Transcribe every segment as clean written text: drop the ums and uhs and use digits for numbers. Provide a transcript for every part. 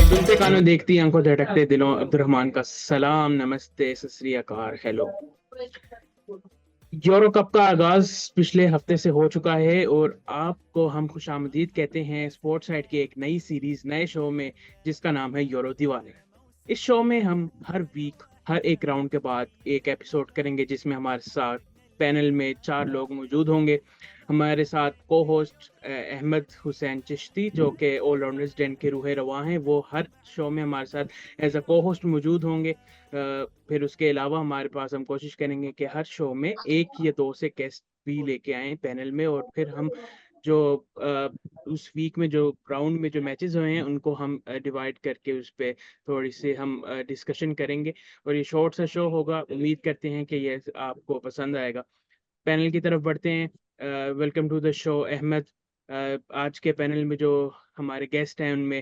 सुनते कानों देखती आंखों झटकते दिलों, अब्दुर्रहमान का सलाम, नमस्ते, सत श्री अकाल, हेलो। यूरो कप का आगाज पिछले हफ्ते से हो चुका है और आपको हम खुशामदीद कहते हैं स्पोर्ट्स साइट की एक नई सीरीज, नए शो में, जिसका नाम है यूरो दीवाने। इस शो में हम हर वीक, हर एक राउंड के बाद एक एपिसोड करेंगे जिसमें हमारे साथ पैनल में 4 लोग मौजूद होंगे। हमारे साथ को होस्ट अहमद हुसैन चिश्ती, जो कि ऑलराउंड रेजिडेंट के रूहे रवा हैं, वो हर शो में हमारे साथ एज अ को होस्ट मौजूद होंगे। फिर उसके अलावा हमारे पास, हम कोशिश करेंगे कि हर शो में एक या दो से गेस्ट भी लेके आए पैनल में, और फिर हम जो उस वीक में जो राउंड में जो मैचेस हुए हैं उनको हम डिवाइड करके उस पर थोड़ी सी हम डिस्कशन करेंगे। और ये शॉर्ट सा शो होगा, उम्मीद करते हैं कि ये आपको पसंद आएगा। पैनल की तरफ बढ़ते हैं। Welcome to the show Ahmad. आज के पैनल में जो हमारे गेस्ट हैं उनमें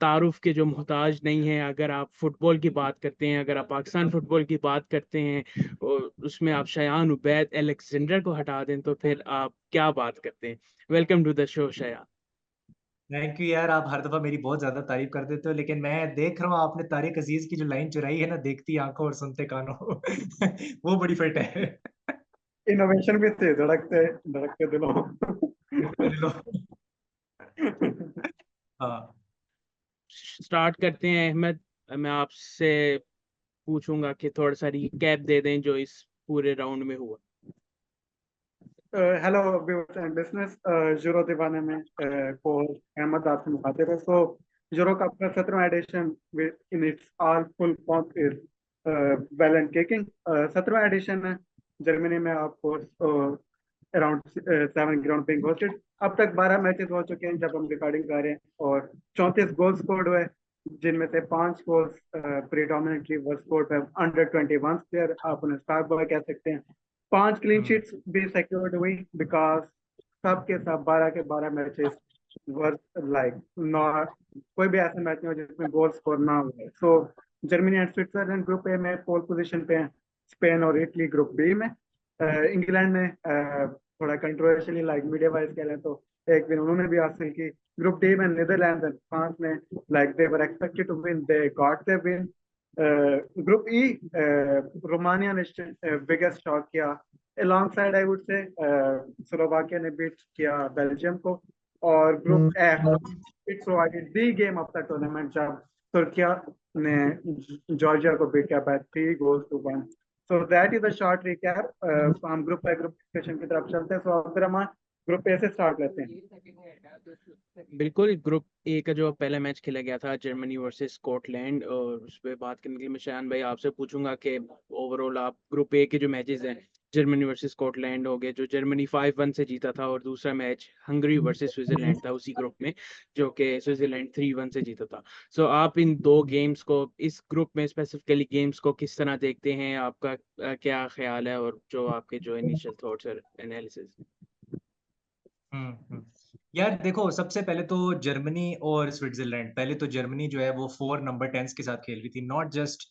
तारुफ के जो मोहताज नहीं है। अगर आप फुटबॉल की बात करते हैं, अगर आप पाकिस्तान फुटबॉल की बात करते हैं और उसमें आप शयान उबैद अलेक्जेंडर को हटा दें तो फिर आप क्या बात करते हैं। Welcome to the show Shayan. Thank you यार, आप हर दफा मेरी बहुत ज्यादा तारीफ कर देते हो, लेकिन मैं देख रहा हूँ आपने तारिक अजीज की जो लाइन चुराई है ना, देखती आंखों और सुनते कानों वो बड़ी फिट है। इनोवेशन भी थे, धड़कते धड़कते दिलों। हाँ। स्टार्ट करते हैं अहमद। मैं आपसे पूछूंगा कि थोड़ा सा रिकैप दे दें जो इस पूरे राउंड में हुआ। Hello viewers and listeners, euro दीवाने में को अहमद आपसे मुखातिब है। सो यूरो कप का 17वां edition in its all full form is well and kicking. 17वां एडिशन है, जर्मनी में आपको अराउंड 7 ग्राउंड being hosted। अब तक 12 मैचेस हो चुके हैं जब हम रिकॉर्डिंग कर रहे हैं, और 34 गोल स्कोर्ड हुए, जिनमें से 5 goals predominantly were scored by under 21 player, आप उन्हें स्टार बॉय कह सकते हैं। 5 क्लीन शीट्स भी सिक्योर्ड हुई, बिकॉज सब के सब 12 के 12 मैचेस वर लाइक नॉट, कोई भी ऐसा मैच नहीं हो जिसमें गोल स्कोर ना हुए। So Germany and Switzerland group A में पोल पोजीशन पे हैं, स्पेन और इटली ग्रुप बी में। इंग्लैंड ने थोड़ा कंट्रोवर्शियली लाइक मीडिया वाइज कह रहे हैं तो एक विन उन्होंने भी हासिल की। ग्रुप डी में नीदरलैंड एंड फ्रांस ने like they were expected to win, they got their win. Group E, Romania ने बिगेस्ट शॉक किया, alongside I would say Slovakia ने बीट किया बेल्जियम को। और group F, it's provided the game of the tournament जब Turkiye ने Georgia को beat किया by 3 goals to 1। So that is a short recap. हम ग्रुप बाय ग्रुप डिस्कशन की तरफ चलते हैं। सो अब्दुर्रहमान, ग्रुप ए से स्टार्ट लेते हैं। बिल्कुल। ग्रुप ए का जो पहला मैच खेला गया था, जर्मनी वर्सेस स्कॉटलैंड, और उस पर बात करने के लिए मैं शान भाई आपसे पूछूंगा कि ओवरऑल आप ग्रुप ए के जो मैचेस हैं, जर्मनी वर्सेस स्कॉटलैंड हो गए जो जर्मनी 5-1 से जीता था, और दूसरा मैच हंगरी वर्सेस स्विट्जरलैंड था उसी ग्रुप में, जो कि स्विट्जरलैंड 3-1 से जीता था। सो आप इन दो गेम्स को, इस ग्रुप में स्पेसिफिकली गेम्स को किस तरह देखते हैं, आपका क्या ख्याल है, और जो आपके जो इनिशियल थॉट्स और एनालिसिस। हम्म। यार देखो, सबसे पहले तो जर्मनी और स्विट्जरलैंड, पहले तो जर्मनी जो है वो 4 नंबर 10 के साथ खेल रही थी, नॉट जस्ट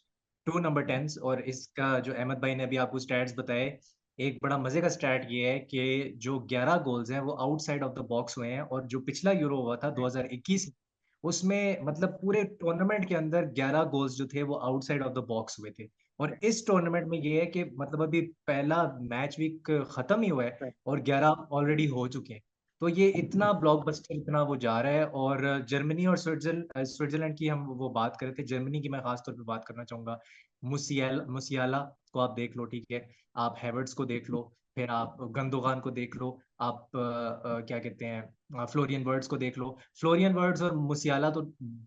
2 नंबर 10। और इसका जो अहमद भाई ने अभी आपको स्टैट्स बताए, एक बड़ा मजे का स्टैट ये है कि जो 11 गोल्स हैं वो आउटसाइड ऑफ द बॉक्स हुए हैं, और जो पिछला यूरो हुआ था 2021, उसमें मतलब पूरे टूर्नामेंट के अंदर 11 गोल्स जो थे वो आउटसाइड ऑफ द बॉक्स हुए थे। और इस टूर्नामेंट में ये है कि मतलब अभी पहला मैच वीक खत्म ही हुआ है और 11 ऑलरेडी हो चुके हैं। तो ये इतना ब्लॉकबस्टर, इतना वो जा रहा है। और जर्मनी और स्विट्जरलैंड की हम वो बात कर रहे थे, जर्मनी की मैं खास तौर पे बात करना चाहूंगा। मुसियाला को आप देख लो, ठीक है, आप हैवर्ट्स को देख लो, फिर आप गंदोगान को देख लो, आप क्या कहते हैं, फ्लोरियन वर्ड्स को देख लो। फ्लोरियन वर्ड्स और मुसियाला तो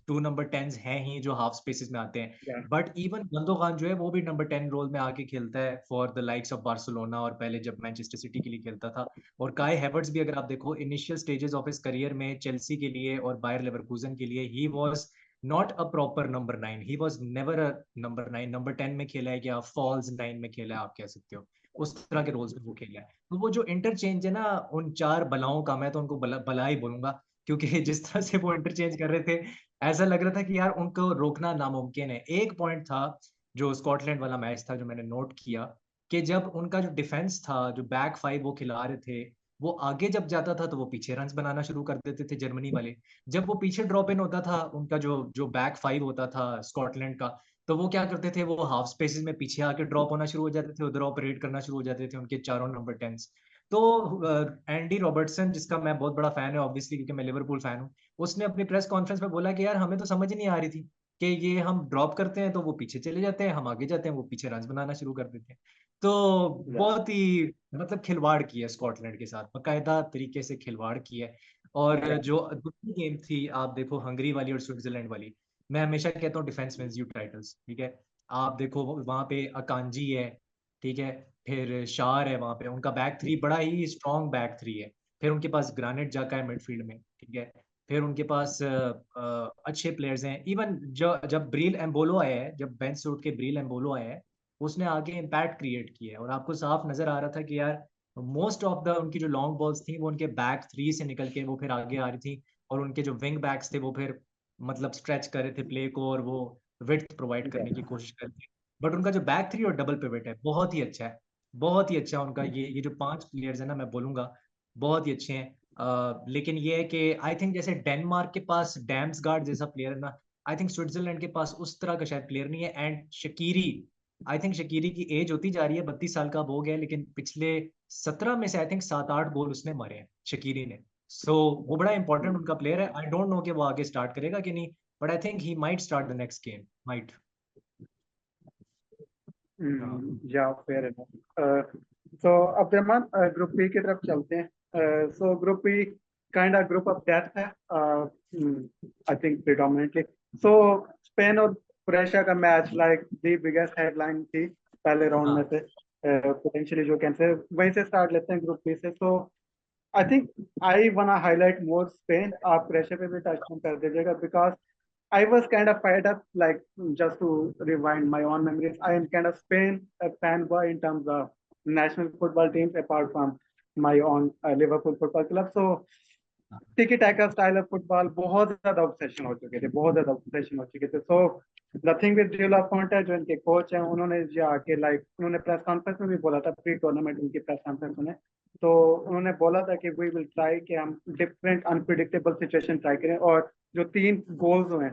2 नंबर 10 हैं ही जो हाफ स्पेसेस में आते हैं, बट इवन गंदोगान जो है वो भी नंबर 10 रोल में आके खेलता है for the likes of Barcelona, और पहले जब मैनचेस्टर सिटी के लिए खेलता था। और काय हैवर्ट्स भी अगर आप देखो, initial stages of his career में चेल्सी के लिए और बायर लेवरकुजन के लिए he was not a proper number 9, he was never a number 9। Number 10 में खेला है, क्या फॉल्स 9 में खेला है आप कह सकते हो, उस तरह के रोल्स में वो खेला है। तो वो जो इंटरचेंज है ना उन 4 बलाओं का, मैं तो उनको बला ही बोलूंगा, क्योंकि जिस तरह से वो इंटरचेंज कर रहे थे, ऐसा लग रहा था कि यार उनको रोकना नामुमकिन है। एक पॉइंट था जो स्कॉटलैंड वाला मैच था जो मैंने नोट किया, कि जब उनका जो डिफेंस था, जो बैक 5 वो खिला रहे थे, वो आगे जब जाता था तो वो पीछे रन्स बनाना शुरू कर देते थे जर्मनी वाले। जब वो पीछे ड्रॉप इन होता था, उनका जो जो बैक फाइव होता था स्कॉटलैंड का, तो वो क्या करते थे, वो हाफ स्पेसेस में पीछे आके ड्रॉप होना शुरू हो जाते थे, उधर ऑपरेट करना शुरू हो जाते थे उनके चारों नंबर 10s। तो एंडी रॉबर्टसन, जिसका मैं बहुत बड़ा फैन है ऑब्वियसली क्योंकि मैं लिवरपूल फैन हूँ, उसने अपनी प्रेस कॉन्फ्रेंस में बोला कि यार हमें तो समझ ही नहीं आ रही थी कि ये हम ड्रॉप करते हैं तो वो पीछे चले जाते हैं, हम आगे जाते हैं वो पीछे रन्स बनाना शुरू कर देते हैं। तो या बहुत ही मतलब खिलवाड़ की है स्कॉटलैंड के साथ, बाकायदा तरीके से खिलवाड़ की है। और या जो दूसरी गेम थी, आप देखो हंगरी वाली और स्विट्जरलैंड वाली, मैं हमेशा कहता हूँ डिफेंस विंस यू टाइटल्स, ठीक है। आप देखो वहां पे अकांजी है, ठीक है, फिर शार है, वहां पे उनका बैक थ्री बड़ा ही स्ट्रॉन्ग बैक थ्री है। फिर उनके पास ग्रानिट जाका है मिडफील्ड में, ठीक है। फिर उनके पास अच्छे प्लेयर्स हैं। इवन जो जब ब्रील एम्बोलो आया है, जब बेंच से उठ के ब्रील एम्बोलो आया है, उसने आगे इम्पैक्ट क्रिएट किया है। और आपको साफ नजर आ रहा था कि यार मोस्ट ऑफ द उनकी जो लॉन्ग बॉल्स थी वो उनके बैक थ्री से निकल के वो फिर आगे आ रही थी, और उनके जो विंग बैक्स थे वो फिर मतलब स्ट्रेच कर रहे थे प्ले को, और वो विड्थ प्रोवाइड करने की कोशिश कर रहे थे। बट उनका जो बैक थ्री और डबल पिवट है बहुत ही अच्छा है, बहुत ही अच्छा उनका। ये जो 5 प्लेयर्स है ना, मैं बोलूंगा बहुत ही अच्छे हैं। लेकिन ये है कि आई थिंक जैसे डेनमार्क के पास डैम्सगार्ड जैसा प्लेयर है ना, आई थिंक स्विट्जरलैंड के पास उस तरह का शायद प्लेयर नहीं है। And Shakiri, I think Shakiri की एज होती जा रही है, 32 साल का अब हो गया है, लेकिन पिछले 17 में से आई थिंक 7-8 गोल उसने मारे हैं शकीरी ने। सो वो बड़ा इंपॉर्टेंट उनका प्लेयर है। आई डोंट नो कि वो आगे स्टार्ट करेगा कि नहीं, but I think he might start the next game, might. Yeah fair enough. So Abdulrahman, group B की तरफ चलते हैं। So group B kind of group of death है, I think predominantly. So Spain और क्रोएशिया का match like the biggest headline थी पहले round में हाँ, से, पोटेंशियली जो कैसे वहीं से स्टार्ट लेते हैं ग्रुप बी से। सो आई थिंक आई वाना हाईलाइट मोर स्पेन, आप क्रोएशिया पे भी टच कर दीजिएगा, because I was kind of fired up, like just to rewind my own memories. I am kind of Spain fanboy in terms of national football teams, apart from my own Liverpool Football Club. So टिकी टैका style of football बहुत ज्यादा obsession हो चुके थे, बहुत ज्यादा obsession हो चुके थे। So the thing with de la Fuente, जो इनके कोच हैं, उन्होंने जाके लाइक उन्होंने प्रेस कॉन्फ्रेंस में भी बोला था, प्री टूर्नामेंट उनकी प्रेस कॉन्फ्रेंस में, तो उन्होंने बोला था कि वी विल ट्राई कि हम डिफरेंट अनप्रिडिक्टेबल सिचुएशन ट्राई करें। और जो 3 गोल्स हुए,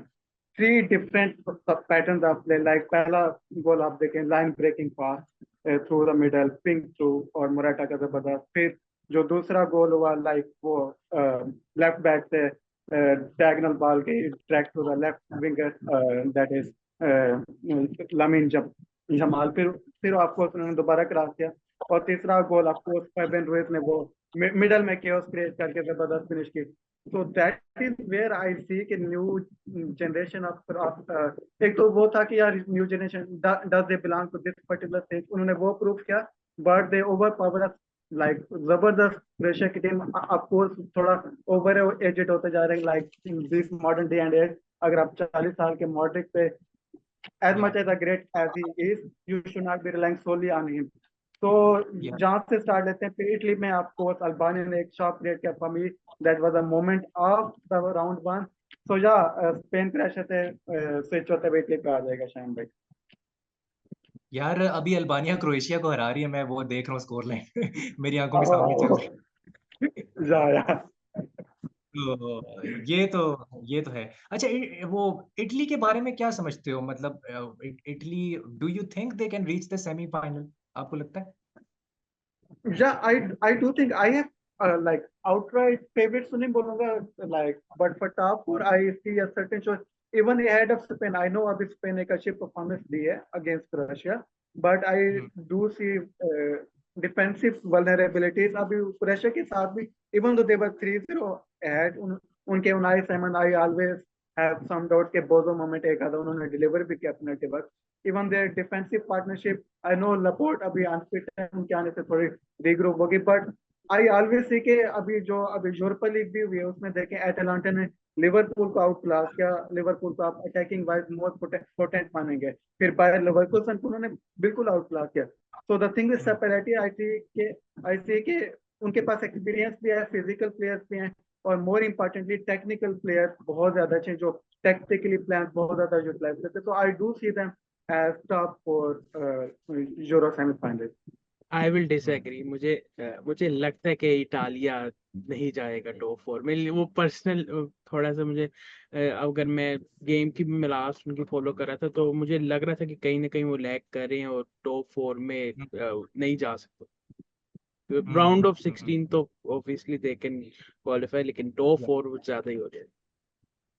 3 different pattern of play, like पहला गोल आप देखें, line breaking pass through the middle, pink through, और मोराटा का जबरदस्त। फिर जो दूसरा गोल हुआ, लाइक वो लेफ्ट बैक से डायगोनल बॉल की track to the left winger, that is Lamine Jamal. फिर आपको उन्होंने दोबारा क्रॉस किया। और तीसरा गोल आपको फेबियन रुइज ने वो मिडल में केओस क्रिएट करके जबरदस्त फिनिश की। तो दैट इज वेयर आई सी कि न्यू जनरेशन ऑफ एक तो वो था कि यार new generation does they belong to this particular thing, उन्होंने वो प्रूव किया। But they over power, like जबरदस्त प्रेशर की टीम, ऑफकोर्स थोड़ा ओवर एजेड होते जा रहे हैं, like this modern day and age. अगर आप 40 साल के मॉड्रिक पे, as या much as a great as he is, you should not be relying solely on him. तो या जहाँ से स्टार्ट लेते हैं, फिर इटली में आपको अल्बानिया ने एक शॉट क्रिएट किया for me, that was a moment of the round one. So yeah Spain crasher से स्विच होते हुए इटली पे आ जाएगा शायद भाई। यार अभी अल्बानिया क्रोएशिया को हरा रही है, मैं वो देख रहा हूँ स्कोर लाइन मेरी आंखों के सामने चल रही है। या तो ये तो है। अच्छा, वो इटली के बारे में क्या समझते हो, मतलब Italy, do you think they can reach the semifinal, आपको लगता है? Yeah, I do think I have like outright favorites to नहीं बोलूंगा, like but for top four I see a certain choice even ahead of Spain. I know अभी Spain एक अच्छी performance दी है against Croatia, but I hmm, do see defensive vulnerabilities अभी Croatia के साथ भी, even though they were 3-0 ahead, उनके Unai Simon, I always have some doubts के बोजो मोमेंट एक आधा उन्होंने डिलीवर भी किया penalty work. Even their defensive partnership, I know Laporte अभी अनफिट है, उनके आने से थोड़ी रीग्रुप होगी, बट आई ऑलवेज सी के अभी यूरोपा लीग भी हुई है, उसमें देखें एटलांटा ने लिवरपूल को आउट क्लास किया। लिवरपूल को आप अटैकिंग वाइज मोर पोटेंट मानेंगे, फिर बायर लेवरकुसन को उन्होंने बिल्कुल आउट क्लास किया। सो द थिंग इज हम्म, सेपरेटी, आई सी के उनके पास एक्सपीरियंस भी है, फिजिकल प्लेयर्स भी हैं, और मोर इम्पोर्टेंटली टेक्निकल प्लेयर्स बहुत ज्यादा अच्छे जो टैक्टिकली प्लान बहुत ज्यादा यूटिलाइज करते। तो I do see them as top for Euro semi-finals. I will disagree. मुझे लगता है कि इटालिया नहीं जाएगा टॉप फोर में। वो पर्सनल थोड़ा सा मुझे अगर मैं गेम की भी मैं लास्ट उनकी फॉलो कर रहा था तो मुझे लग रहा था कि कहीं ना कहीं वो लैग कर रहे हैं और टॉप फोर में नहीं जा सकते। राउंड ऑफ 16 तो ऑब्वियसली दे कैन क्वालिफाई, लेकिन टॉप फोर वो ज्यादा ही हो जाएगा।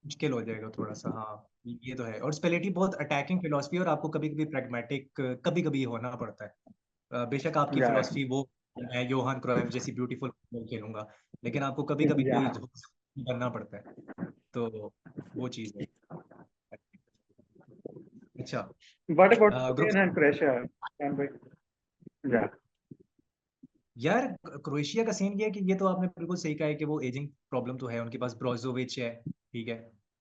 मुश्किल हो जाएगा थोड़ा सा, हाँ ये तो है। और स्पेलिटी बहुत अटैकिंग फिलोसफी, और आपको कभी कभी प्रैग्मेटिक कभी कभी होना पड़ता है। बेशक आपकी या फिलोसफी वो मैं योहान क्राइफ जैसी ब्यूटीफुल फुटबॉल खेलूंगा, लेकिन आपको कभी कभी या कोई बनना पड़ता है, तो वो चीज है। अच्छा, what about group Spain and Croatia can be? या यार, क्रोएशिया का सीन ये है कि ये तो आपने बिल्कुल सही कहा है कि वो एजिंग प्रॉब्लम तो है, उनके पास ब्रोजोविच है, ठीक है,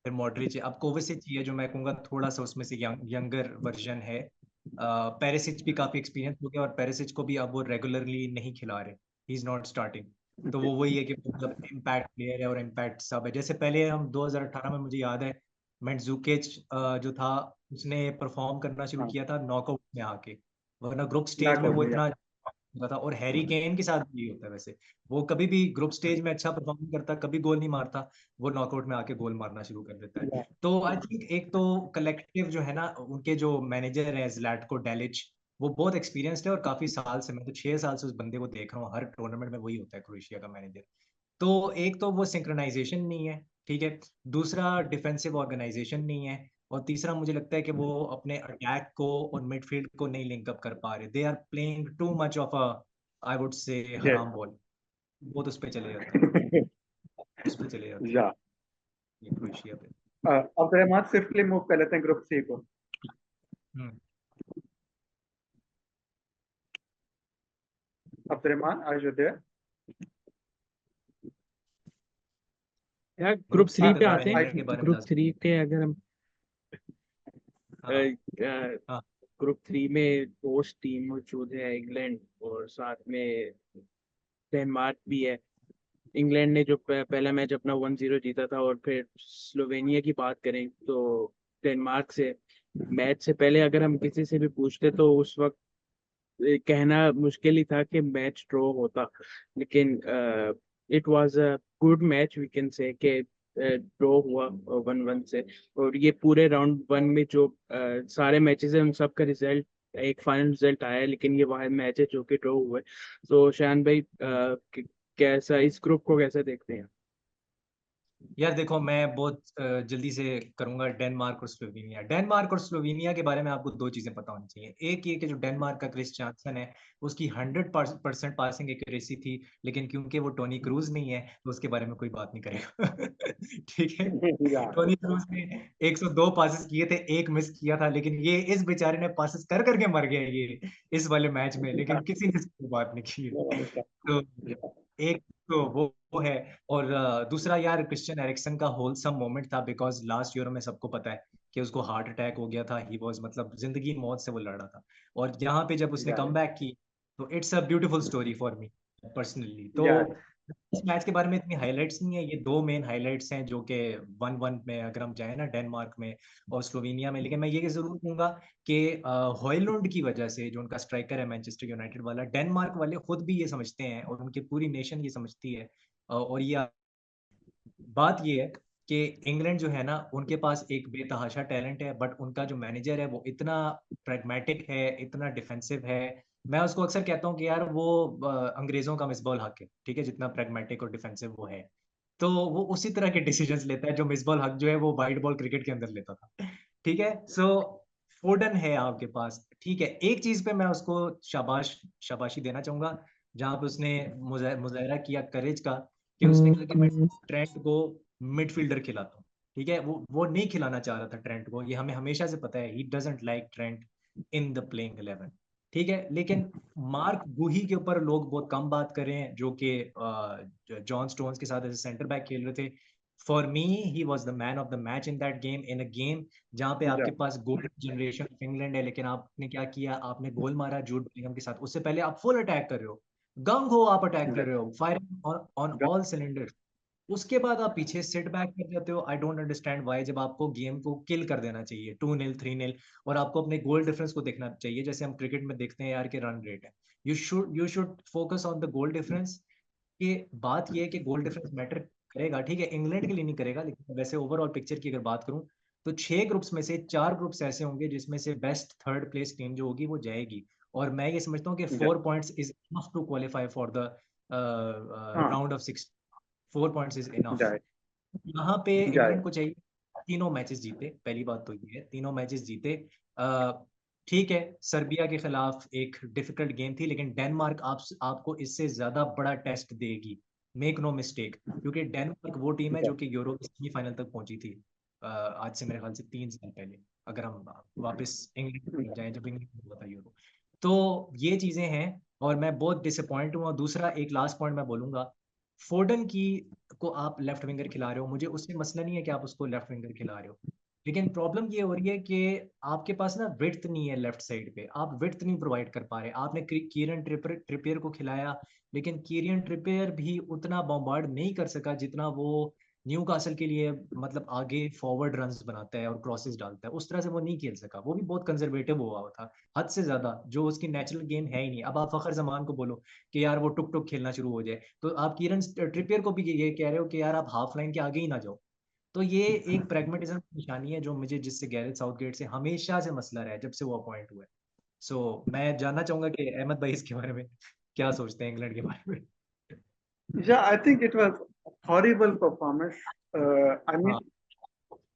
फिर मॉड्रिच है, अब कोवासिच है जो मैं कहूंगा थोड़ा सा उसमें से यंगर वर्जन है। पेरिसिच भी काफी एक्सपीरियंस हो गया, और पेरिसिच को भी अब वो रेगुलरली नहीं खिला रहे, ही इज नॉट स्टार्टिंग। तो वो वही है कि मतलब इम्पैक्ट प्लेयर है और इम्पैक्ट सब है। जैसे पहले हम 2018 में, मुझे याद है, मंजूकिच जो था, उसने परफॉर्म करना शुरू हाँ, किया था नॉकआउट में आके, वरना ग्रुप स्टेज में नॉकआउट वो में या इतना होता था। और हैरी केन के साथ भी होता है वैसे, वो कभी भी ग्रुप स्टेज में अच्छा परफॉर्म नहीं करता, कभी गोल नहीं मारता, वो नॉकआउट में आके गोल मारना शुरू कर देता है। या तो आई थिंक एक तो कलेक्टिव जो है ना, उनके जो मैनेजर है ज़्लाटको डेलिच, वो बहुत एक्सपीरियंस्ड है, और काफी साल से, मैं तो 6 साल से उस बंदे को देख रहा हूँ, हर टूर्नामेंट में वही होता है क्रोएशिया का मैनेजर। तो एक तो वो सिंक्रोनाइजेशन नहीं है, ठीक है, दूसरा डिफेंसिव ऑर्गेनाइजेशन नहीं है, और तीसरा मुझे लगता है कि वो अपने अटैक को और मिडफील्ड को नहीं लिंक अप कर पा रहे। They are playing too much of a, I would say, yes हराम बॉल, बहुत उस पे चले जाते हैं, उस पे चले जाते हैं या ये क्रोएशिया पे। अब्दुलरहमान स्विफ्टली मूव कर लेते हैं ग्रुप सी को। Hmm. Abdulrahman are you there? यार ग्रुप ग्रुप थ्री सी पे का आते आई इंग्लैंड हैं। के बारे में ग्रुप थ्री पे अगर हम हाँ हाँ ग्रुप थ्री में होस्ट टीम मौजूद है इंग्लैंड, और साथ में डेनमार्क भी है। इंग्लैंड ने जो पहला मैच अपना 1-0 जीता था, और फिर स्लोवेनिया की बात करें तो डेनमार्क से मैच से पहले अगर हम किसी से भी पूछते तो उस वक्त कहना मुश्किल ही था कि मैच ड्रॉ होता, लेकिन it was a good match, we can say कि ड्रॉ हुआ 1-1 से। और ये पूरे राउंड वन में जो सारे मैचेस हैं उन सब का रिजल्ट, एक फाइनल रिजल्ट आया है, लेकिन ये वाहिद मैच है जो कि ड्रॉ हुआ है। तो शान भाई कैसा इस ग्रुप को कैसे देखते हैं? यार देखो, मैं बहुत जल्दी से करूंगा। डेनमार्क और स्लोवेनिया, डेनमार्क और स्लोवेनिया के बारे में आपको दो चीजें पता होनी चाहिए। एक ये कि जो डेनमार्क का क्रिस्टियानसन है, उसकी 100% पासिंग एक्यूरेसी थी, लेकिन क्योंकि वो टोनी क्रूज नहीं है तो उसके बारे में कोई बात नहीं करेगा। ठीक है, या टोनी क्रूज ने 102 पासेस किए थे, एक मिस किया था, लेकिन ये इस बेचारे ने पासेस कर करके मर गया ये इस वाले मैच में, लेकिन किसी ने इसकी बात नहीं की है। तो एक तो वो है। और दूसरा यार, क्रिश्चियन एरिक्सन का होलसम मोमेंट था, बिकॉज लास्ट ईयर में सबको पता है कि उसको हार्ट अटैक हो गया था, ही वाज मतलब जिंदगी मौत से वो लड़ रहा था, और यहाँ पे जब उसने कम बैक की, तो it's a beautiful story for me personally. तो या इस मैच के बारे में इतनी हाइलाइट्स नहीं है, ये दो मेन हाइलाइट्स हैं जो कि 1-1 में अगर हम जाए ना, डेनमार्क में और स्लोवेनिया में। लेकिन मैं ये जरूर कहूंगा कि हॉयलुंड की वजह से, जो उनका स्ट्राइकर है मैनचेस्टर यूनाइटेड वाला, डेनमार्क वाले खुद भी ये समझते हैं, और उनकी पूरी नेशन ये समझती है, और ये बात ये है कि इंग्लैंड जो है ना, उनके पास एक बेतहाशा टैलेंट है, बट उनका जो मैनेजर है वो इतना प्रैग्मेटिक है, इतना डिफेंसिव है। मैं उसको अक्सर कहता हूँ कि यार वो अंग्रेजों का मिसबॉल हक है, ठीक है, जितना प्रैग्मेटिक और डिफेंसिव वो है। तो वो उसी तरह के डिसीजंस लेता है जो मिसबॉल हक जो है वो वाइट बॉल क्रिकेट के अंदर लेता था, ठीक है। सो फोर्डन है आपके पास, ठीक है, एक चीज पे मैं उसको शाबाशी देना चाहूंगा, जहां पे उसने मुजाहरा किया करेज का, कि उसने कहा कि मैं ट्रेंट को मिडफील्डर खिलाता हूँ, ठीक है। वो नहीं खिलाना चाह रहा था ट्रेंट को, ये हमें हमेशा से पता है, he doesn't like Trent in the playing 11, ठीक है। लेकिन मार्क गुही के ऊपर लोग बहुत कम बात कर रहे हैं, जो कि जॉन स्टोन्स के साथ एज सेंटर बैक खेल रहे थे। For me he was the man of the match in that game, in a game जहाँ पे आपके पास गोल्ड जनरेशन ऑफ इंग्लैंड है, लेकिन आपने क्या किया, आपने गोल मारा जूड बेलिंगम के साथ, उससे पहले आप फुल अटैक कर रहे हो, गंग हो, आप अटैक कर रहे हो, फायरिंग ऑन ऑल सिलेंडर, उसके बाद आप पीछे सिट बैक कर जाते हो। आई डोंट अंडरस्टैंड व्हाई, जब आपको गेम को किल कर देना चाहिए 2-0 3-0 और आपको अपने गोल डिफरेंस को देखना चाहिए, जैसे हम क्रिकेट में देखते हैं यार कि रन रेट है, you should focus on the goal difference. कि बात ये है कि गोल डिफरेंस मैटर करेगा, ठीक है, इंग्लैंड के लिए नहीं करेगा, लेकिन वैसे ओवरऑल पिक्चर की अगर बात करूं तो 6 ग्रुप्स में से 4 ग्रुप्स ऐसे होंगे जिसमें से बेस्ट थर्ड प्लेस टीम जो होगी वो जाएगी। और मैं ये समझता हूँ कि जा, 4 points is enough to qualify for the हाँ round of 6। 4 points is enough. जाए यहाँ पे जाए इंग्लैंड को चाहिए तीनों मैचेस जीते, पहली बात तो ये है तीनों मैचेस जीते। अ, ठीक है, सर्बिया के खिलाफ एक डिफिकल्ट गेम थी, लेकिन डेनमार्क आपको इससे ज्यादा बड़ा टेस्ट देगी, मेक नो मिस्टेक, क्योंकि डेनमार्क वो टीम है जा, जो कि यूरो के सेमीफाइनल तक पहुंची थी आज से मेरे ख्याल से 3 साल पहले, अगर हम वापस इंग्लैंड जाएं जब इंग्लैंड हुआ था यूरो। तो ये चीजें हैं और मैं बहुत डिसअपॉइंट हूँ। और दूसरा एक लास्ट पॉइंट मैं बोलूंगा, फोर्डन की को आप लेफ्ट विंगर खिला रहे हो, मुझे उससे मसला नहीं है कि आप उसको लेफ्ट विंगर खिला रहे हो, लेकिन प्रॉब्लम ये हो रही है कि आपके पास ना विड्थ नहीं है लेफ्ट साइड पे, आप विड्थ नहीं प्रोवाइड कर पा रहे। आपने कीरन ट्रिपियर को खिलाया, लेकिन कीरन ट्रिपियर भी उतना बॉम्बार्ड नहीं कर सका जितना वो न्यू कासल के लिए मतलब आगे फॉरवर्ड रन्स बनाता है और क्रॉसेस डालता है, उस तरह से वो नहीं खेल सका। वो भी बहुत कंजर्वेटिव हुआ था हद से ज्यादा, जो उसकी नेचुरल गेम है ही नहीं। अब आप फखर जमान को बोलो कि यार वो टुक टुक खेलना शुरू हो जाए, तो आप कीरन ट्रिपियर को भी ये कह रहे हो कि यार आप हाफ लाइन के आगे ही ना जाओ। तो ये एक प्रैग्मेटिज्म की निशानी है जो मुझे, जिससे गैरेथ साउथगेट से हमेशा से मसला रहा है जब से वो अपॉइंट हुआ है। सो मैं जानना चाहूंगा कि अहमद भाई इसके बारे में क्या सोचते हैं, इंग्लैंड के बारे में। Yeah, I think it was a horrible performance. I mean, हाँ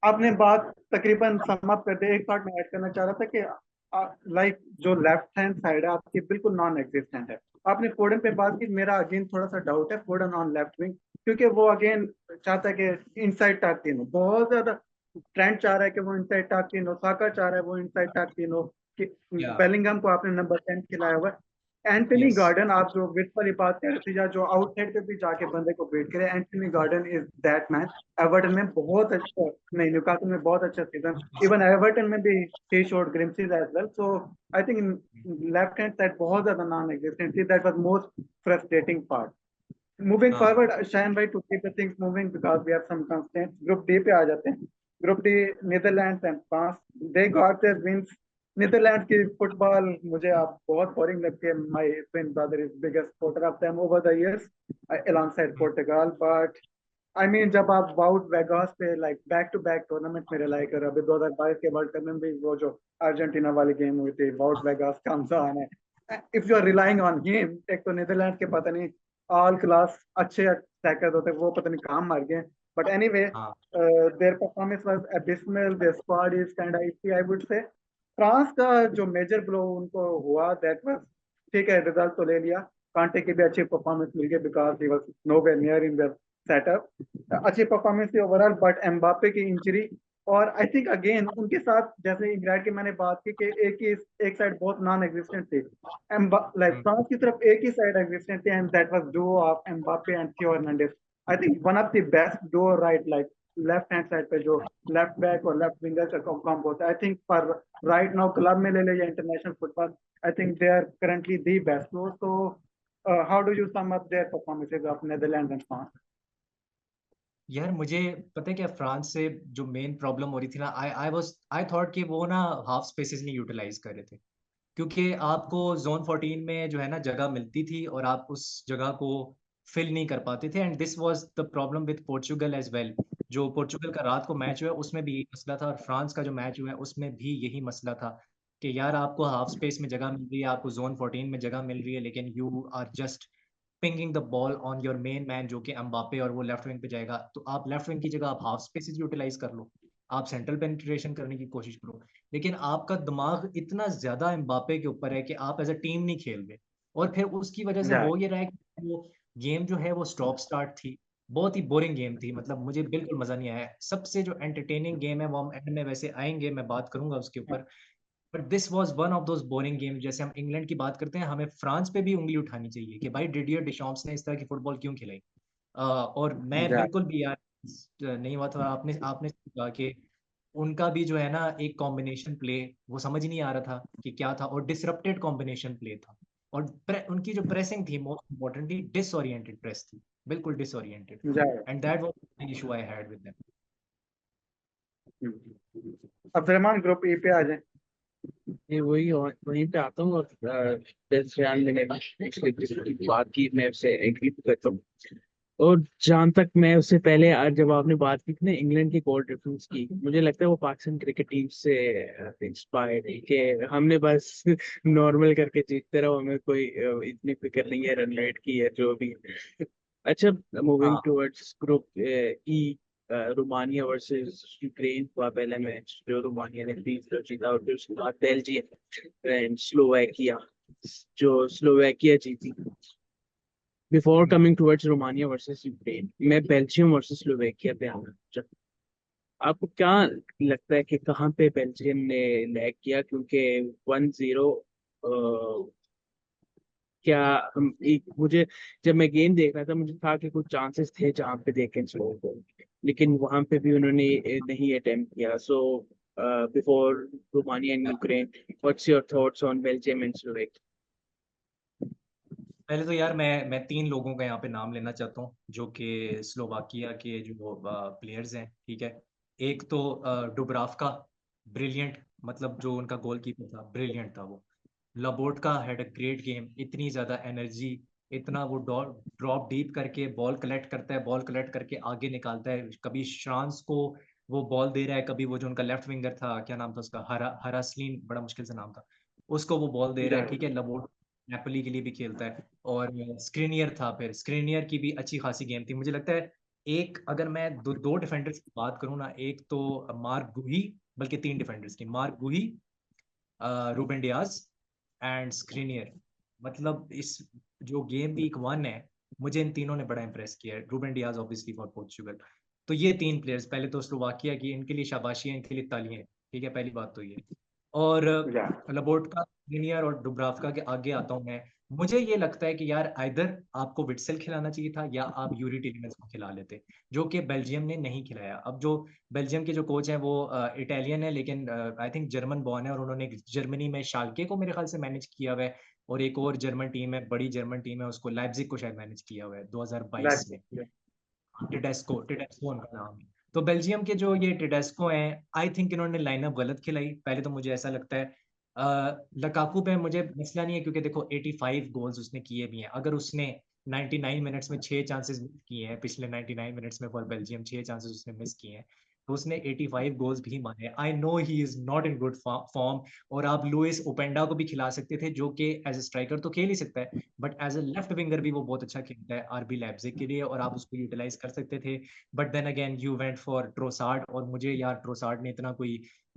आपने बात तकरीबन सम अप कर दी। एक थॉट मैं ऐड करना चाह रहा था कि लाइक जो लेफ्ट हैंड साइड है आपकी बिल्कुल नॉन एग्जिस्टेंट है। आपने फोर्डन पे बात की, मेरा अगेन थोड़ा सा डाउट है फोर्डन ऑन लेफ्ट विंग, क्योंकि वो अगेन चाहता है कि इनसाइड टाक तीन हो, बहुत ज्यादा ट्रेंड चाह रहा है कि वो इनसाइड टाक तीन हो, साका चाह रहा है वो इनसाइड टाक तीन हो, कि या बेलिंगम को आपने नंबर 10 खिलाया हुआ है। एंटनी यस गार्डन, आप जो विथ वाली बात कर रहे थे, या जो आउटसाइड पे भी जाके बंदे को बेट करे, Antony garden is that man. Everton में बहुत अच्छा, नहीं न्यूकासल में बहुत अच्छा सीजन, इवन एवर्टन में भी he showed glimpses as well. So I think left hand side बहुत ज्यादा नॉन एग्जिस्टेंट थी, that was most frustrating part. Moving हाँ फॉरवर्ड, शायन भाई, to keep the things moving because we have some constants, group D पे आ जाते हैं। Group D, Netherlands and France, they got their wins. Netherland की football मुझे आप बहुत बोरिंग लगती है। My twin brother is biggest supporter of them over the years alongside Portugal, but I mean जब आप वाउट वेगास पे like back to back tournament में रिलाई कर, अभी 2022 के वर्ल्ड कप में भी वो जो अर्जेंटीना वाली गेम हुई थी, वाउट वेगास का आना है। If you are relying on him, एक तो नीदरलैंड के पता नहीं ऑल क्लास अच्छे अटैकर्स होते, वो पता नहीं कहाँ मर गए। बट एनीवे, हाँ their performance was abysmal, their squad is kind of iffy I would say. France का जो मेजर ब्लो उनको हुआ, दैट वाज, ठीक है, रिजल्ट तो ले लिया। कांटे की भी अच्छी परफॉर्मेंस मिल गई because he was nowhere near in the setup. अच्छी परफॉर्मेंस थी ओवरऑल, बट एम्बापे की इंजरी, और आई थिंक अगेन उनके साथ जैसे इंग्लैंड की मैंने बात की कि एक साइड बहुत नॉन एग्जिस्टेंट थी, लाइक हम्म, फ्रांस की तरफ एक ही साइड एग्जिस्टेंट थी, and that was duo of Mbappe and Theo Hernandez. I think one of the best duo, right, like left hand side पे जो लेफ्ट बैक और लेफ्ट विंगर का कॉम्बो होता है, I think for right now club में ले ले या international football, I think they are currently the best duo. So how do you sum up their performances of Netherlands and France? यार मुझे पता है क्या, फ्रांस से जो मेन प्रॉब्लम हो रही थी ना, आई थॉट कि वो ना हाफ स्पेसेस नहीं यूटिलाइज कर रहे थे, क्योंकि आपको जोन 14 में जो है ना जगह मिलती थी और आप उस जगह को फिल नहीं कर पाते थे। And this was the problem with Portugal as well. जो पोर्चुगल का रात को मैच हुआ है उसमें भी यही मसला था, और फ्रांस का जो मैच हुआ है उसमें भी यही मसला था कि यार आपको हाफ स्पेस में जगह मिल रही है, आपको जोन 14 में जगह मिल रही है, लेकिन you are just pinging the ball on your main man जो कि एम्बापे, और वो लेफ्ट विंग पे जाएगा। तो आप लेफ्ट विंग की जगह आप हाफ स्पेसेस यूटिलाइज कर लो, आप सेंट्रल पेनिट्रेशन करने की कोशिश करो, लेकिन आपका दिमाग इतना ज्यादा एम्बापे के ऊपर है कि आप एज अ टीम नहीं खेल रहे। और फिर उसकी वजह से Yeah. हो ये रहा है कि वो गेम जो है वो स्टॉप स्टार्ट थी, बहुत ही बोरिंग गेम थी, मतलब मुझे बिल्कुल मजा नहीं आया। सबसे जो एंटरटेनिंग गेम है वो हम एंड में वैसे आएंगे, मैं बात करूंगा उसके ऊपर। But this was one of those boring game. जैसे हम इंग्लैंड की बात करते हैं, हमें फ्रांस पे भी उंगली उठानी चाहिए कि भाई डिडियर डिशॉम्स ने इस तरह की फुटबॉल क्यों खिलाई। और मैं Yeah. बिल्कुल भी यार नहीं हुआ था। आपने आपने कहा कि उनका भी जो है ना एक कॉम्बिनेशन प्ले वो समझ नहीं आ रहा था कि क्या था, और डिसरप्टेड कॉम्बिनेशन प्ले था। और उनकी जो प्रेसिंग थी, मोस्ट इम्पोर्टेंटली डिसओरिएंटेड प्रेस थी। बिल्कुल डिसोरिएंटेड, जाए। And that was the issue I had with them. Abdul Rahman group ई पे आ जाए। ये वही वहीं पे आता हूँ, और जैसे यार मैंने बात की, मैं उससे एग्री करता हूँ। और जहां तक मैं उससे पहले आज जब आपने बात की थी ना इंग्लैंड की गोल डिफरेंस की, मुझे लगता है वो पाकिस्तान क्रिकेट टीम से इंस्पायर्ड है कि हमने बस नॉर्मल करके जीतते रहो, हमें कोई इतनी फिक्र नहीं है रन रेट की है जो भी। अच्छा, मूविंग हाँ towards group E, Romania versus Ukraine हुआ पहला मैच, जो रोमानिया ने 3-0 जीता, और फिर उसके बाद बेल्जियम एंड स्लोवाकिया, जो स्लोवाकिया जीती। Before coming towards Romania versus Ukraine, मैं बेल्जियम वर्सेस स्लोवाकिया पे आना चाहता हूं। आपको क्या लगता है कि कहाँ पे बेल्जियम ने लैग किया? क्योंकि 1-0, क्या हम एक, मुझे जब मैं गेम देख रहा था मुझे था कि कुछ चांसेस थे जहाँ पे देखें स्लो को, लेकिन वहां पे भी उन्होंने नहीं अटेम्प्ट किया। So before Romania and Ukraine, what's your thoughts on Belgium and Slovakia? पहले तो यार मैं 3 लोगों का यहाँ पे नाम लेना चाहता हूँ जो कि स्लोवाकिया के जो प्लेयर्स हैं, ठीक है। एक तो डुब्रावका, ब्रिलियंट, मतलब जो उनका गोलकीपर था ब्रिलियंट था वो। लबोटका हैड अ ग्रेट गेम, इतनी ज्यादा एनर्जी, इतना वो ड्रॉप डीप करके बॉल कलेक्ट करता है, बॉल कलेक्ट करके आगे निकालता है, कभी श्रांस को वो बॉल दे रहा है, कभी वो जो उनका लेफ्ट विंगर था, क्या नाम था उसका, हरास्लीन, बड़ा मुश्किल से नाम था, उसको वो बॉल दे रहा है, ठीक है। लबोट नेपोली के लिए भी खेलता है। और स्क्रीनियर था, फिर स्क्रीनियर की भी अच्छी खासी गेम थी मुझे लगता है। एक अगर मैं दो डिफेंडर्स की बात करूँ ना, एक तो मार्क गुही, बल्कि 3 डिफेंडर्स की, Marc Guehi, Ruben Dias and स्क्रीनियर। मतलब इस जो गेम वीक 1 है, मुझे इन तीनों ने बड़ा इंप्रेस किया है। Ruben Dias obviously for Portugal. तो ये 3 प्लेयर्स, पहले तो स्लोवाकिया की, इनके लिए शाबाशी है, इनके लिए तालियां, ठीक है, पहली बात तो ये। और या लबोटका, स्क्रीनियर और डुब्रावका के आगे आता हूँ मैं। मुझे ये लगता है कि यार आइदर आपको विट्सेल खिलाना चाहिए था या आप यूरी टिलेमेंस को खिला लेते, जो कि बेल्जियम ने नहीं खिलाया। अब जो बेल्जियम के जो कोच हैं वो इटालियन है, लेकिन आई थिंक जर्मन बॉर्न है, और उन्होंने जर्मनी में शाल्के को मेरे ख्याल से मैनेज किया हुआ है, और एक और जर्मन टीम है, बड़ी जर्मन टीम है, उसको लाइप्जिग को शायद मैनेज किया हुआ है 2022 में। टेडेस्को, टेडेस्को उनका नाम है। तो बेल्जियम के जो ये टेडेस्को हैं, आई थिंक इन्होंने लाइनअप गलत खिलाई। पहले तो मुझे ऐसा लगता है लकाकू पे मुझे मसला नहीं है, क्योंकि देखो 85 गोल्स उसने किए भी हैं। अगर उसने 99 मिनट्स में 6 चांसेस मिस किए हैं, पिछले 99 मिनट्स में फॉर बेल्जियम 6 चांसेस उसने मिस किए हैं, तो उसने 85 गोल्स भी मारे। I know he is not in good form, और आप लुइस ओपेंडा को भी खिला सकते थे, जो कि एज ए स्ट्राइकर तो खेल ही सकता है, but as a left winger भी वो बहुत अच्छा खेलता है आरबी लाइप्जिग के लिए, और आप उसको यूटिलाइज कर सकते थे। But then again you went for Trossard, और मुझे यार ट्रोसार्ड ने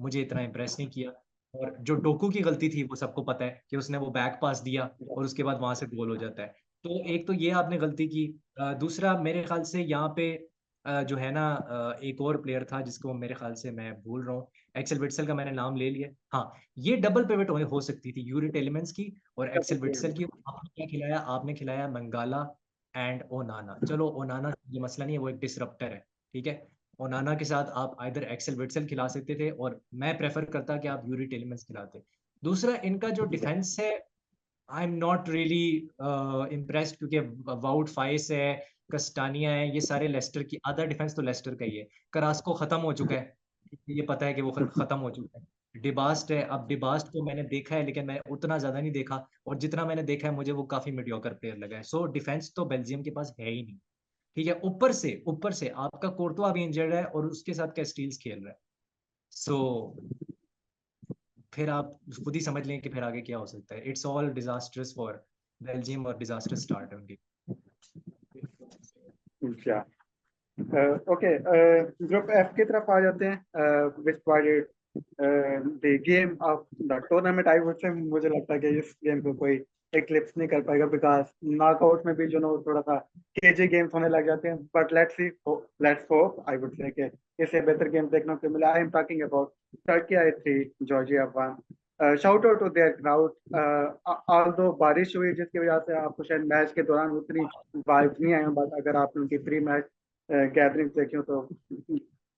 मुझे इतना इंप्रेस नहीं किया। और जो डोकू की गलती थी वो सबको पता है कि उसने वो बैक पास दिया, और उसके बाद वहां से गोल हो जाता है। तो एक तो ये आपने गलती की। दूसरा मेरे ख्याल से यहाँ पे जो है ना, एक और प्लेयर था जिसको मेरे ख्याल से मैं भूल रहा हूँ, एक्सेल विट्सल का मैंने नाम ले लिया। हाँ, ये डबल पिवट हो सकती थी, यूरी टेलीमेंस की और एक्सेल विट्सल की। आपने क्या खिलाया? आपने खिलाया मंगाला एंड ओनाना। चलो ओनाना ये मसला नहीं है, वो एक डिसरप्टर है, ठीक है। ओनाना के साथ आप आइदर एक्सेल विट्सल खिला सकते थे, और मैं प्रेफर करता कि आप यूरी टेलीमेंस खिलाते। दूसरा, इनका जो डिफेंस है, I am not really impressed, क्योंकि वाउट फाइस है, कस्टानिया है, ये सारे लेस्टर की, आधा डिफेंस तो लेस्टर का ही है। करास्को खत्म हो चुका है, ये पता है कि वो खत्म हो चुका है। डिबास्ट है, अब डिबास्ट को मैंने देखा है, लेकिन मैंने उतना ज्यादा नहीं देखा, और जितना मैंने देखा है मुझे वो काफी मीडियोकर प्लेयर लगा है। सो डिफेंस तो बेल्जियम के पास है ही नहीं, ठीक है। ऊपर से आपका कोर्टवा भी इंजर्ड है, और उसके साथ कैस्टिल्स खेल रहा है। सो फिर आप खुद ही समझ लें कि फिर आगे क्या हो सकता है। It's all disasters for Belgium, और डिजास्टर स्टार्ट है उनकी। या ओके, ग्रुप एफ की तरफ आ जाते हैं, which provided the game of the tournament. I would say मुझे लगता है कि इस गेम को कोई एक्लिप्स नहीं कर पाएगा, बिकॉज नॉकआउट में भी जो ना थोड़ा सा केजी गेम्स होने लग जाते हैं। But let's see, let's hope, I would say कि इससे बेहतर गेम देखने को मिला। I am talking about Turkey I 3 Georgia 1। Shout out to their crowd. Although बारिश हुई जिसकी वजह से आपको शायद मैच के दौरान उतनी वाइब नहीं आई, बट अगर आपने उनकी प्री मैच गैदरिंग देखी हो तो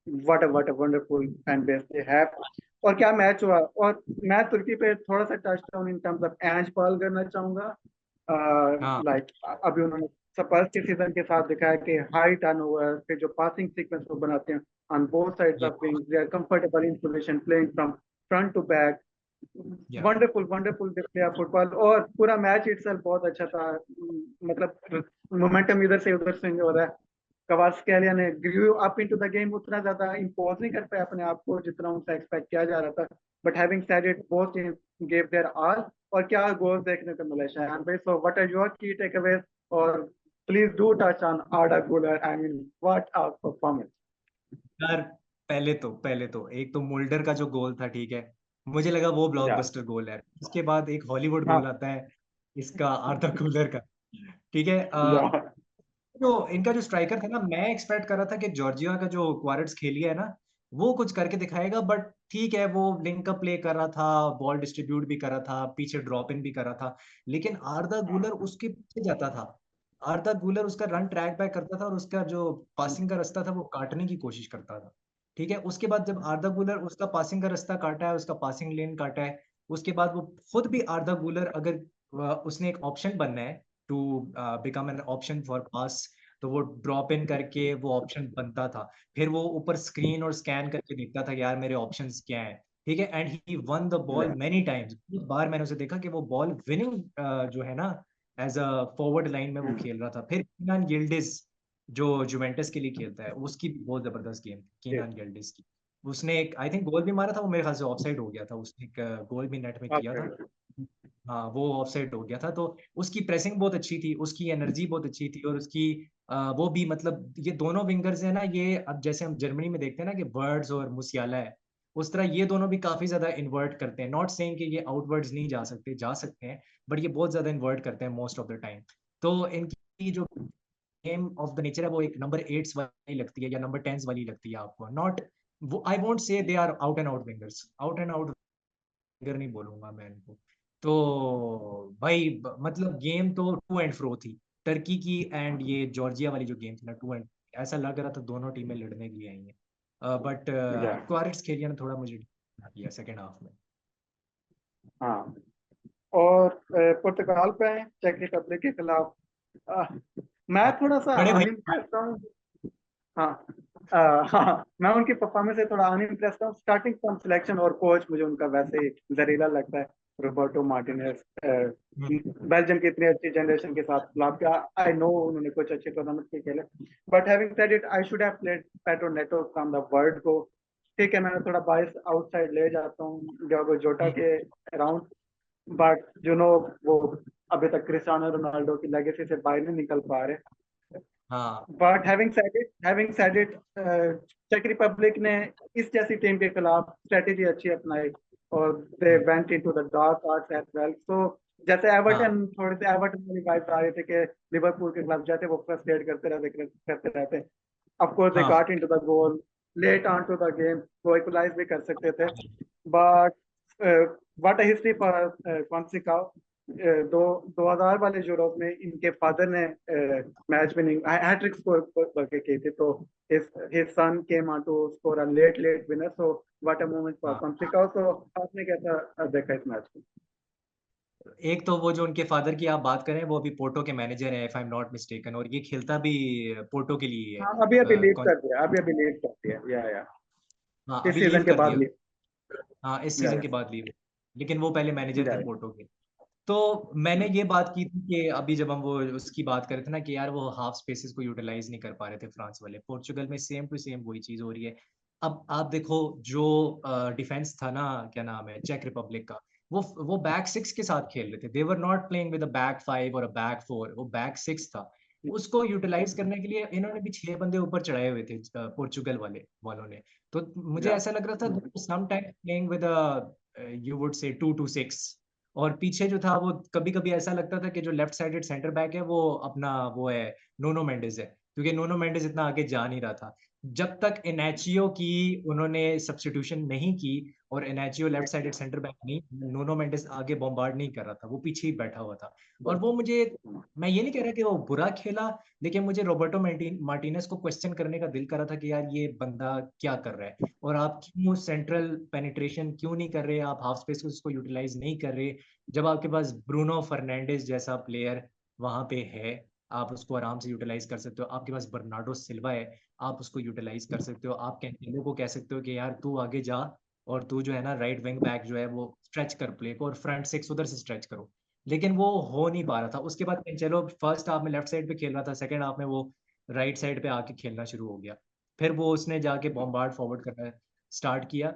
what a wonderful fan base they have. और क्या मैच हुआ। और मैं तुर्की पे थोड़ा सा touch down in terms of एंज पॉल करना चाहूंगा। हाँ लाइक अभी उन्होंने स्पर्स के सीजन के साथ दिखाया कि हाई टर्नओवर पे जो पासिंग सीक्वेंस वो बनाते हैं ऑन बोथ साइड्स या of wings, they are comfortable in position playing from front to back. या wonderful wonderful display of football, और पूरा मैच इटसेल्फ बहुत अच्छा था। मतलब मोमेंटम इधर से उधर स्विंग हो रहा है। कवारस्केलिया ने grew up into the game, उतना ज्यादा इम्पोज नहीं कर पाया अपने आप को जितना उनसे एक्सपेक्ट किया जा रहा था। But having said it, both team gave their all, और क्या गोल देखने को मिले शायद भाई। So what are your key takeaways, और please do touch on Arda Guler, I mean what are performance. यार, पहले तो एक तो मुल्डर का जो गोल था, ठीक है, मुझे लगा वो या ब्लॉकबस्टर गोल है। उसके बाद एक हॉलीवुड हाँ गोल आता है इसका, आर्थर कूलर का, ठीक है। या तो इनका जो स्ट्राइकर था ना, मैं एक्सपेक्ट कर रहा था कि जॉर्जिया का जो क्वारट्स खेलिया है ना, वो कुछ करके दिखाएगा। बट ठीक है, वो लिंक अप प्ले कर रहा था, बॉल डिस्ट्रीब्यूट भी कर रहा था, पीछे ड्रॉप इन भी कर रहा था, लेकिन आर्दा गूलर उसके पीछे जाता था। आर्दा गूलर उसका रन ट्रैक बैक करता था और उसका जो पासिंग का रास्ता था वो काटने की कोशिश करता था। ठीक है, उसके बाद जब आर्दा गूलर उसका पासिंग का रास्ता काटा है, उसका पासिंग लेन काटा है, उसके बाद वो खुद भी आर्दा गूलर, अगर उसने एक ऑप्शन बनना है to become an option for pass, तो वो ड्रॉप इन करके वो ऑप्शन बनता था। फिर वो ऊपर स्क्रीन और स्कैन करके देखता था कि यार मेरे ऑप्शंस क्या हैं। ठीक है, and he one the ball many times. एक बार मैंने उसे देखा कि वो बॉल विनिंग जो है ना, एज अ फॉरवर्ड लाइन में वो खेल रहा था। फिर कीनान यिल्डिज जो जुवेंटस के लिए खेलता है, उसकी भी बहुत जबरदस्त गेम थी कीनान यिल्डिज की। उसने एक आई थिंक गोल भी मारा था, वो मेरे ख्याल से ऑफसाइड हो गया था, उसने एक गोल भी नेट में किया था। हाँ, वो ऑफसाइड हो गया था। तो उसकी प्रेसिंग बहुत अच्छी थी, उसकी एनर्जी बहुत अच्छी थी, और उसकी वो भी, मतलब ये दोनों विंगर्स है ना, ये अब जैसे हम जर्मनी में देखते हैं ना कि वर्ड्स और मुसियाला है, उस तरह ये दोनों भी काफी ज्यादा इन्वर्ट करते हैं। नॉट सेइंग कि ये आउटवर्ड्स नहीं जा सकते, जा सकते हैं, बट ये बहुत ज्यादा इन्वर्ट करते हैं मोस्ट ऑफ द टाइम। तो इनकी जो गेम ऑफ द नेचर है वो एक नंबर 8 वाली लगती है या नंबर 10 वाली लगती है आपको, नॉट वो। I won't say they are out and out wingers, out and out winger नहीं बोलूंगा मैं इनको। तो भाई मतलब गेम तो टू एंड फ्रो थी, टर्की की एंड ये जॉर्जिया वाली जो गेम थी ना, टू एंड, ऐसा लग रहा था दोनों टीमें लड़ने के लिए आई हैं। बट या क्वारिट्स खेलिया ने थोड़ा मुझे किया सेकेंड हाफ में। हाँ। और पुर्तगाल पे हैं चेक रिपब्लिक के खिलाफ। अ, मैं हाँ, थोड़ा सा बड़े भाई। अनइम्प्रेस हूँ। हाँ हाँ, मैं उनकी परफॉर्मेंस से थोड़ा अनइम्प्रेस हूँ। स्टार्टिंग फ्रॉम सिलेक्शन और कोच मुझे उनका वैसे ही जहरीला लगता है। रोबर्टो मार्टिनेज, हम्म, बेल्जियम की इतनी अच्छी जनरेशन के साथ खिलाफ क्या, आई नो उन्होंने कुछ अच्छे टूर्नामेंट के खेले, but having said it I should have played Pedro Neto from the world को। ठीक है, मैं थोड़ा बाइस आउटसाइड ले जाता हूँ डियोगो जोटा हम्म, के अराउंड, बट वो अभी तक क्रिस्टियानो रोनाल्डो की लेगेसी से बाहर नहीं निकल पा रहे। हाँ बट हैविंग सेड इट, चेक रिपब्लिक ने इस जैसी टीम के खिलाफ स्ट्रेटेजी अच्छी अपनाई, और they hmm, went into the dark arts as well. So जैसे हाँ एवर्टन, थोड़े से एवर्टन वाली वाइब्स आ रही थी कि लिवरपूल के खिलाफ जाते वो फ्रस्ट्रेट करते रहते। ऑफ कोर्स दे हाँ got into the goal late on to the game, वो इक्वलाइज भी कर सकते थे। But what a history for Conceicao. दो 2000 वाले यूरोप में इनके फादर ने मैच विनिंग हैट्रिक स्कोर करके की थी, तो his son came on to score a late winner, so what a moment for हाँ। Fonseca। so आपने कैसा देखा इस मैच को? एक तो वो जो उनके फादर की आप बात करें, वो अभी पोर्टो के मैनेजर हैं, if I am not mistaken, और ये खेलता भी पोर्टो के लिए हाँ, है। अभी अभी लीड कर दिया, अभी अभी लीड कर दिया, या हाँ, इस अभी सीजन लीव के कर बाद दिया। लीड। हाँ, इस या सीजन के बाद लीव, लेकिन वो पहले मैनेजर थे या पोर्टो के। तो मैंने ये बात की थी कि अभी जब हम वो उसकी बात कर रहे थे ना कि यार वो हाफ स्पेसेस को यूटिलाइज नहीं कर पा रहे थे फ्रांस वाले, पोर्चुगल में सेम टू सेम वही चीज हो रही है। अब आप देखो जो डिफेंस था ना, क्या नाम है, चेक रिपब्लिक का, वो बैक सिक्स के साथ खेल रहे थे। They were not playing with a back five और अ बैक फोर, वो बैक सिक्स था। उसको यूटिलाइज करने के लिए इन्होंने भी 6 बंदे ऊपर चढ़ाए हुए थे पोर्चुगल वालों ने। तो मुझे या ऐसा लग रहा था sometime playing with you would say 2-2-6। और पीछे जो था वो कभी कभी ऐसा लगता था कि जो लेफ्ट साइडेड सेंटर बैक है वो अपना वो है, नोनो मेंडेज है, क्योंकि नोनो मेंडेज इतना आगे जा नहीं रहा था। जब तक इनाचियो की उन्होंने सब्स्टिट्यूशन नहीं की और इनाचियो लेफ्ट साइडेड सेंटर बैक नहीं, नुनो मेंडिस आगे बॉम्बार्ड नहीं कर रहा था, वो पीछे ही बैठा हुआ था। और वो मुझे, मैं ये नहीं कह रहा कि वो बुरा खेला, लेकिन मुझे रोबर्टो मार्टिनेज को क्वेश्चन करने का दिल कर रहा था कि यार ये बंदा क्या कर रहा है, और आप क्यों सेंट्रल पेनिट्रेशन क्यों नहीं कर रहे, आप हाफ स्पेस उसको यूटिलाइज नहीं कर रहे, जब आपके पास ब्रूनो फर्नांडिस जैसा प्लेयर वहां पे है, आप उसको आराम से यूटिलाइज कर सकते हो। आपके पास बर्नार्डो सिल्वा है, आप उसको यूटिलाइज कर सकते हो। आप कैंसेलो को कह सकते हो कि यार तू आगे जा और तू जो है ना राइट विंग बैक जो है वो स्ट्रेच कर प्ले को, और फ्रंट सिक्स उधर से स्ट्रेच करो। लेकिन वो हो नहीं पा रहा था। उसके बाद कैंसेलो फर्स्ट हाफ में लेफ्ट साइड पे खेल रहा था, सेकंड हाफ में वो राइट साइड पे आके खेलना शुरू हो गया। फिर वो उसने जाके बॉम्बार्ड फॉरवर्ड करना स्टार्ट किया।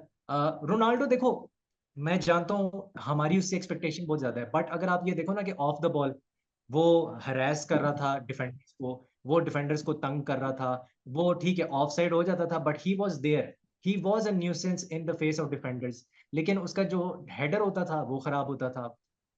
रोनाल्डो देखो, मैं जानता हूँ हमारी उससे एक्सपेक्टेशन बहुत ज्यादा है, बट अगर आप ये देखो ना कि ऑफ द बॉल वो हरास कर रहा था डिफेंडर्स को, वो डिफेंडर्स को तंग कर रहा था, वो ठीक है ऑफ साइड हो जाता था, but he was there, he was a nuisance in the face of defenders. लेकिन उसका जो हेडर होता था वो खराब होता था।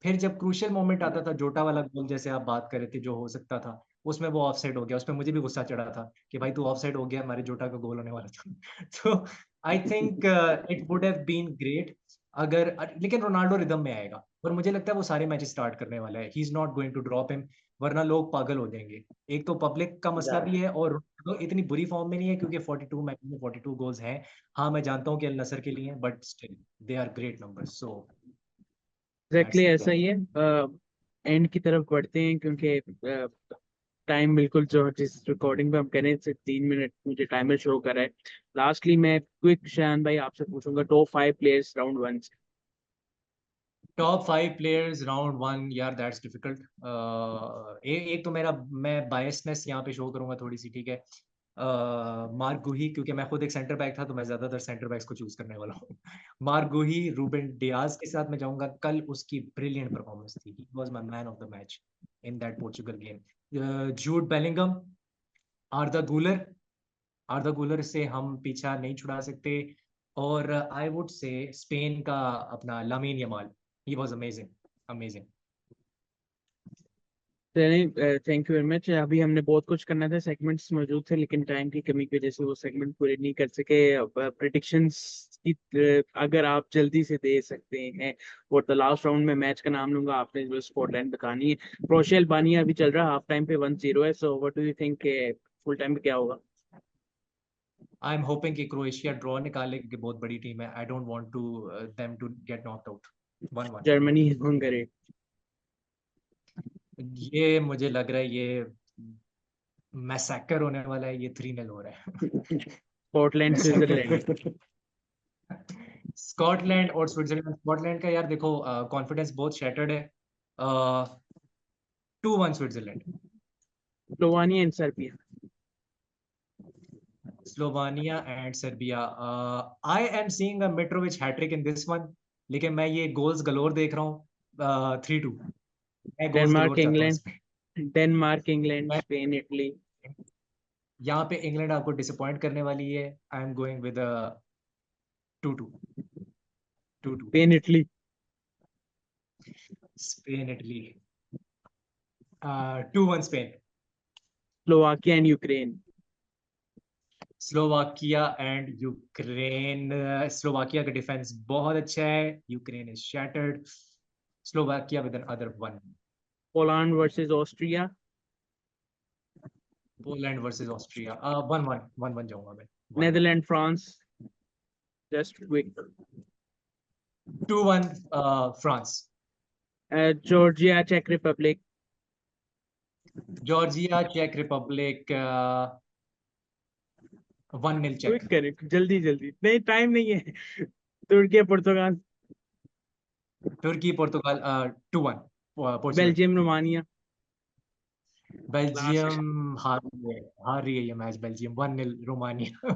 फिर जब क्रूशियल मोमेंट आता था, जोटा वाला गोल जैसे आप बात कर रहे थे जो हो सकता था, उसमें वो ऑफ साइड हो गया, उसमें मुझे भी गुस्सा चढ़ा था कि भाई तू ऑफ साइड हो गया, हमारे जोटा का गोल होने वाला था। तो I think it would have been great अगर, लेकिन रोनाल्डो रिदम में आएगा और मुझे लगता है वो सारे मैचेस स्टार्ट करने वाला है। He is not going to drop him, वरना लोग पागल हो जाएंगे। एक तो पब्लिक का मसला भी है, और रोनाल्डो इतनी बुरी फॉर्म में नहीं है क्योंकि 42 मैच में 42 गोल्स हैं। हाँ मैं जानता हूँ कि अल नसर के लिए, but still they are great numbers, so exactly ऐसा ही है। एंड की तरफ बढ़ते हैं क्योंकि टाइम बिल्कुल जो जिस रिकॉर्डिंग पे हम करें से 3 मिनट मुझे टाइमर शो कर रहा है। लास्टली मैं क्विक शान भाई आपसे पूछूंगा top 5 players round 1। Top 5 players round 1, यार दैट्स डिफिकल्ट। एक तो मेरा, मैं बायसनेस यहाँ पे शो करूंगा थोड़ी सी, ठीक है। मार्क गुही, क्योंकि मैं खुद एक सेंटर बैक था तो मैं ज्यादातर सेंटर बैक्स को चूज करने वाला हूँ। मार्क गुही, रूबेन डियाज के साथ मैं जाऊंगा। कल उसकी ब्रिलियंट परफॉर्मेंस थी, he was my man of the match in that Portugal game. Jude Bellingham, Arda Guler, Arda Guler से हम पीछा नहीं छुड़ा सकते। और आई वुड से स्पेन का अपना लामीन Yamal, he was amazing, amazing. Thank you very much. अभी हमने बहुत कुछ करना था, सेगमेंट्स मौजूद थे, लेकिन टाइम की कमी की वजह से वो सेगमेंट पूरे नहीं कर सके। प्रिडिक्शंस की अगर आप जल्दी से दे सकते हैं, और द लास्ट राउंड में मैच का नाम लूंगा, आपने जो स्कॉटलैंड बतानी है। क्रोएशिया अल्बानिया अभी चल रहा, हाफ टाइम पे 1-0 है। So what do you think full time पे क्या होगा? आई एम होपिंग कि क्रोएशिया ड्रॉ निकाले क्योंकि बहुत बड़ी टीम है। I don't want to them to get knocked out. 1-1। Germany Hungary. ये मुझे लग रहा है ये मैसेकर होने वाला है, ये 3-0 हो रहा स्कॉटलैंड स्विट्जरलैंड। है। स्कॉटलैंड और स्विट्जरलैंड। स्कॉटलैंड का यार देखो कॉन्फिडेंस बहुत शैटर्ड है। 2-1 Switzerland. Slovenia and Serbia. Slovenia and Serbia. I am seeing a Mitrovic hat-trick in this one, लेकिन मैं ये गोल्स गलोर देख रहा हूँ। 3-2 मैं गोल्स डेनमार्क गलोर चाहता हूँ इंग्लैंड। इसमें। डेनमार्क इंग्लैंड मैं स्पेन इटली। यहाँ पे इंग्लैंड आपको डिसअपॉइंट करने वाली है। I am going with 2-2। 2-2 Spain Italy. Spain Italy. 2-1 Spain. Slovakia and Ukraine. Slovakia and Ukraine. Slovakia का डिफेंस बहुत अच्छा है, Ukraine is shattered. Slovakia with another 1। Poland versus Austria. Poland versus Austria. 1-1, 1-1 जाऊंगा मैं। 1-1। Netherland France. Just quick. 2-1 France. Georgia चेक Republic. Georgia चेक Republic. 1-0 quick चेक। करें, जल्दी जल्दी, नहीं टाइम नहीं है। तुर्की पुर्तगाल। तुर्की पुर्तगाल। 2-1 Portugal. Belgium Romania. Last. Belgium हार रही है ये मैच। Belgium 1-0 Romania.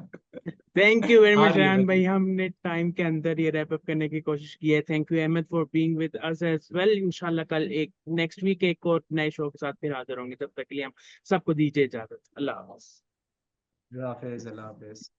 Thank you very much हार रही है रैन भाई, बेल्जियम। हमने टाइम के अंदर ये रैप अप करने की कोशिश की है। Thank you Ahmed for being with us as well. इंशाल्लाह कल एक नेक्स्ट वीक एक और नए शो के साथ फिर हाजिर होंगे। तब तक के लिए हम सबको दीजिए इजाजत। अल्लाह हाफ़िज़। अल्लाह हाफिज, अल्लाह हाफिज।